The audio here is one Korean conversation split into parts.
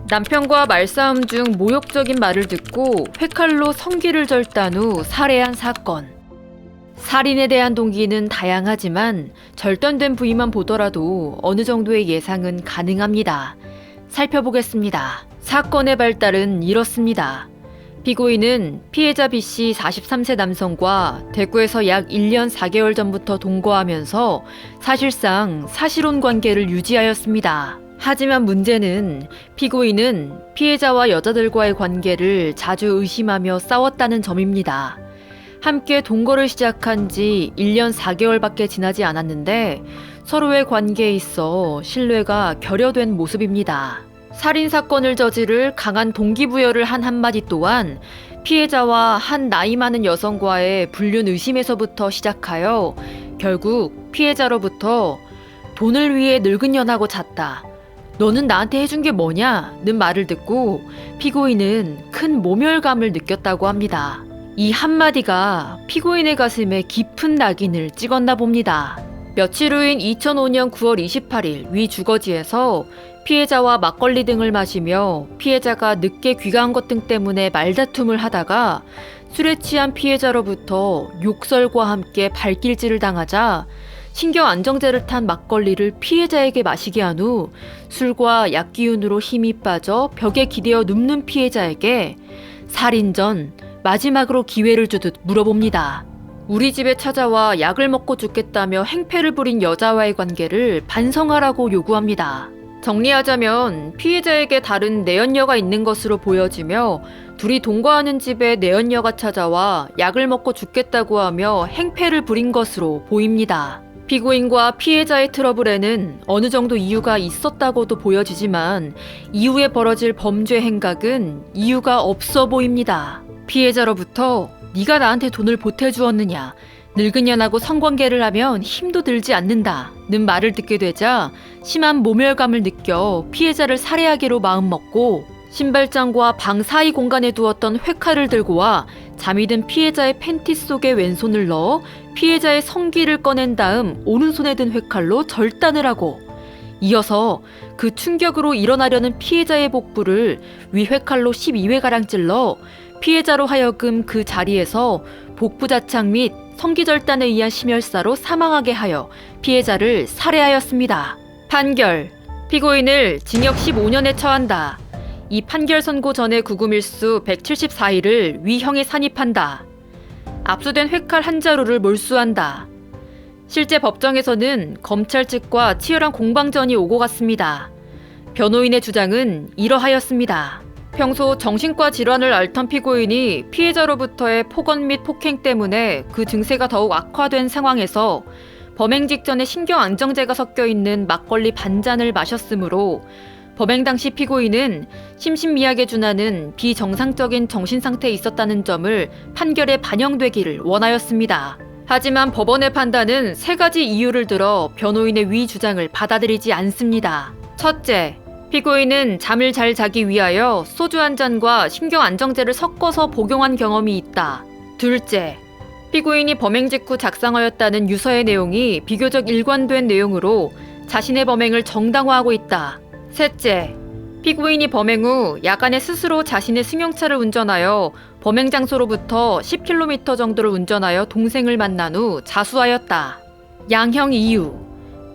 남편과 말싸움 중 모욕적인 말을 듣고 회칼로 성기를 절단 후 살해한 사건. 살인에 대한 동기는 다양하지만 절단된 부위만 보더라도 어느 정도의 예상은 가능합니다. 살펴보겠습니다. 사건의 발달은 이렇습니다. 피고인은 피해자 B씨 43세 남성과 대구에서 약 1년 4개월 전부터 동거하면서 사실상 사실혼 관계를 유지하였습니다. 하지만 문제는 피고인은 피해자와 여자들과의 관계를 자주 의심하며 싸웠다는 점입니다. 함께 동거를 시작한 지 1년 4개월밖에 지나지 않았는데 서로의 관계에 있어 신뢰가 결여된 모습입니다. 살인사건을 저지를 강한 동기부여를 한 한마디 또한 피해자와 한 나이 많은 여성과의 불륜 의심에서부터 시작하여 결국 피해자로부터 돈을 위해 늙은 년하고 잤다. 너는 나한테 해준 게 뭐냐? 는 말을 듣고 피고인은 큰 모멸감을 느꼈다고 합니다. 이 한마디가 피고인의 가슴에 깊은 낙인을 찍었나 봅니다. 며칠 후인 2005년 9월 28일 위 주거지에서 피해자와 막걸리 등을 마시며 피해자가 늦게 귀가한 것 등 때문에 말다툼을 하다가 술에 취한 피해자로부터 욕설과 함께 발길질을 당하자 신경안정제를 탄 막걸리를 피해자에게 마시게 한 후 술과 약기운으로 힘이 빠져 벽에 기대어 눕는 피해자에게 살인 전 마지막으로 기회를 주듯 물어봅니다. 우리 집에 찾아와 약을 먹고 죽겠다며 행패를 부린 여자와의 관계를 반성하라고 요구합니다. 정리하자면 피해자에게 다른 내연녀가 있는 것으로 보여지며 둘이 동거하는 집에 내연녀가 찾아와 약을 먹고 죽겠다고 하며 행패를 부린 것으로 보입니다. 피고인과 피해자의 트러블에는 어느 정도 이유가 있었다고도 보여지지만 이후에 벌어질 범죄 행각은 이유가 없어 보입니다. 피해자로부터 네가 나한테 돈을 보태주었느냐, 늙은 년하고 성관계를 하면 힘도 들지 않는다 는 말을 듣게 되자 심한 모멸감을 느껴 피해자를 살해하기로 마음먹고 신발장과 방 사이 공간에 두었던 회칼을 들고 와 잠이 든 피해자의 팬티 속에 왼손을 넣어 피해자의 성기를 꺼낸 다음 오른손에 든 회칼로 절단을 하고 이어서 그 충격으로 일어나려는 피해자의 복부를 위 회칼로 12회가량 찔러 피해자로 하여금 그 자리에서 복부 자착 및 성기절단에 의한 심혈사로 사망하게 하여 피해자를 살해하였습니다. 판결. 피고인을 징역 15년에 처한다. 이 판결 선고 전에 구금일수 174일을 위형에 산입한다. 압수된 회칼 한 자루를 몰수한다. 실제 법정에서는 검찰 측과 치열한 공방전이 오고 갔습니다. 변호인의 주장은 이러하였습니다. 평소 정신과 질환을 앓던 피고인이 피해자로부터의 폭언 및 폭행 때문에 그 증세가 더욱 악화된 상황에서 범행 직전에 신경안정제가 섞여 있는 막걸리 반잔을 마셨으므로 범행 당시 피고인은 심신미약에 준하는 비정상적인 정신상태에 있었다는 점을 판결에 반영되기를 원하였습니다. 하지만 법원의 판단은 세 가지 이유를 들어 변호인의 위 주장을 받아들이지 않습니다. 첫째, 피고인은 잠을 잘 자기 위하여 소주 한 잔과 신경안정제를 섞어서 복용한 경험이 있다. 둘째, 피고인이 범행 직후 작성하였다는 유서의 내용이 비교적 일관된 내용으로 자신의 범행을 정당화하고 있다. 셋째, 피고인이 범행 후 야간에 스스로 자신의 승용차를 운전하여 범행 장소로부터 10km 정도를 운전하여 동생을 만난 후 자수하였다. 양형 이유.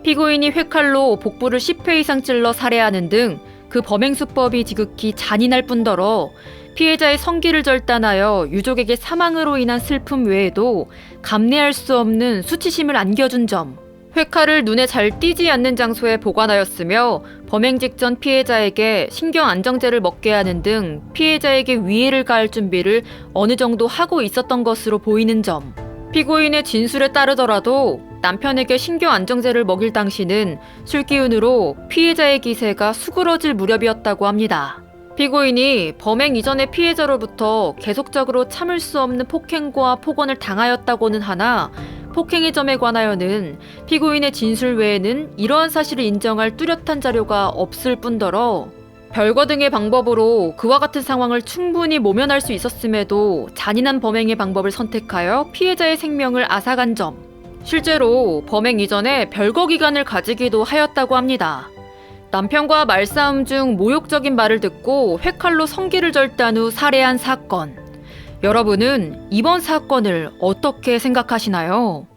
피고인이 회칼로 복부를 10회 이상 찔러 살해하는 등 그 범행 수법이 지극히 잔인할 뿐더러 피해자의 성기를 절단하여 유족에게 사망으로 인한 슬픔 외에도 감내할 수 없는 수치심을 안겨준 점, 회칼을 눈에 잘 띄지 않는 장소에 보관하였으며 범행 직전 피해자에게 신경안정제를 먹게 하는 등 피해자에게 위해를 가할 준비를 어느 정도 하고 있었던 것으로 보이는 점, 피고인의 진술에 따르더라도 남편에게 신경안정제를 먹일 당시는 술기운으로 피해자의 기세가 수그러질 무렵이었다고 합니다. 피고인이 범행 이전에 피해자로부터 계속적으로 참을 수 없는 폭행과 폭언을 당하였다고는 하나 폭행의 점에 관하여는 피고인의 진술 외에는 이러한 사실을 인정할 뚜렷한 자료가 없을 뿐더러 별거 등의 방법으로 그와 같은 상황을 충분히 모면할 수 있었음에도 잔인한 범행의 방법을 선택하여 피해자의 생명을 앗아간 점, 실제로 범행 이전에 별거 기간을 가지기도 하였다고 합니다. 남편과 말싸움 중 모욕적인 말을 듣고 회칼로 성기를 절단 후 살해한 사건. 여러분은 이번 사건을 어떻게 생각하시나요?